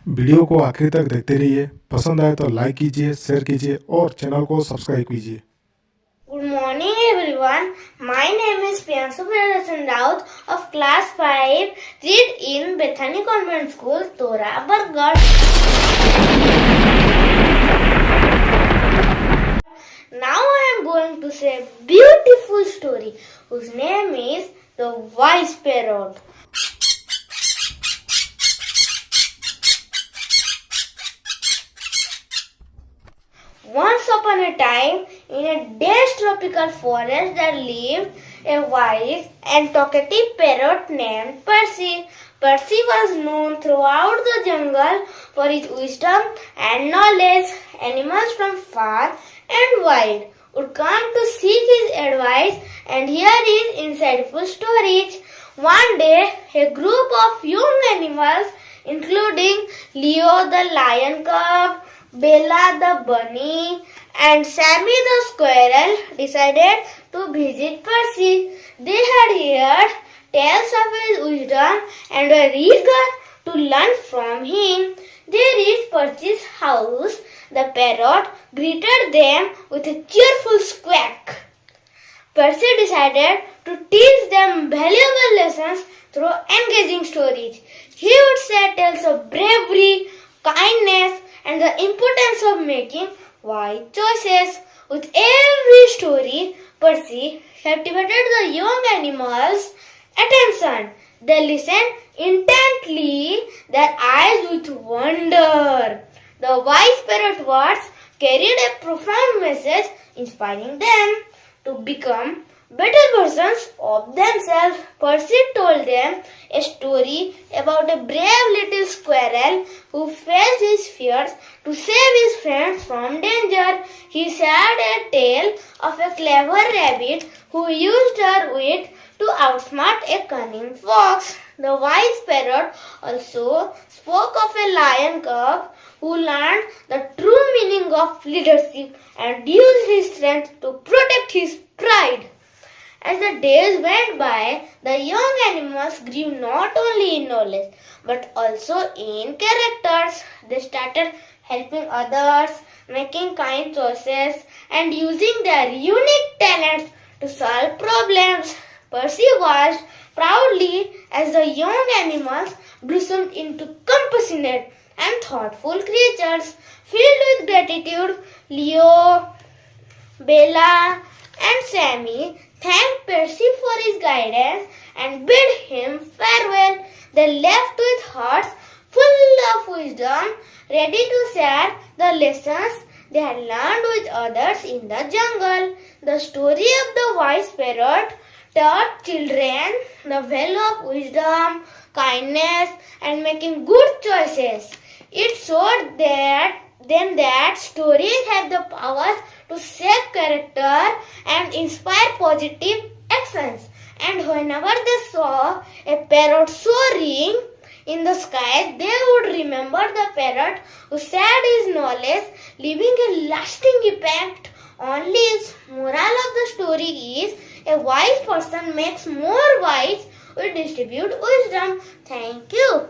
Video को आखिर तक देखते रहिए। पसंद आए तो लाइक कीजिए, शेयर कीजिए और चैनल को सब्सक्राइब कीजिए। Good morning everyone. My name is Priyanshu of class 5, read in Bethany Convent School, Tora, Bargarh. Now I am going to say a beautiful story whose name is The Wise Parrot. Once upon a time, in a dense tropical forest, there lived a wise and talkative parrot named Percy. Percy was known throughout the jungle for his wisdom and knowledge. Animals from far and wide would come to seek his advice and hear his insightful stories. One day, a group of young animals, including Leo the lion cub, Bella the bunny, and Sammy the squirrel, decided to visit Percy. They had heard tales of his wisdom and were eager to learn from him. They reached Percy's house. The parrot greeted them with a cheerful squawk. Percy decided to teach them valuable lessons through engaging stories. He would say tales of bravery, kindness, and the importance of making wise choices. With every story, Percy captivated the young animals' attention. They listened intently, their eyes with wonder. The wise parrot words carried a profound message, inspiring them to become better versions of themselves. Percy told them a story about a brave little squirrel who faced his fears to save his friends from danger. He shared a tale of a clever rabbit who used her wit to outsmart a cunning fox. The wise parrot also spoke of a lion cub who learned the true meaning of leadership and used his strength to protect his pride. As the days went by, the young animals grew not only in knowledge but also in characters. They started helping others, making kind choices, and using their unique talents to solve problems. Percy watched proudly as the young animals blossomed into compassionate and thoughtful creatures. Filled with gratitude, Leo, Bella, and Sammy thanked Percy for his guidance and bid him farewell. They left with hearts full of wisdom, ready to share the lessons they had learned with others in the jungle. The story of the wise parrot taught children the value of wisdom, kindness, and making good choices. It showed that stories have the power to shape character and inspire positive actions. And whenever they saw a parrot soaring in the sky, they would remember the parrot who shared his knowledge, leaving a lasting impact on lives. Moral of the story is a wise person makes more wise, we distribute wisdom. Thank you.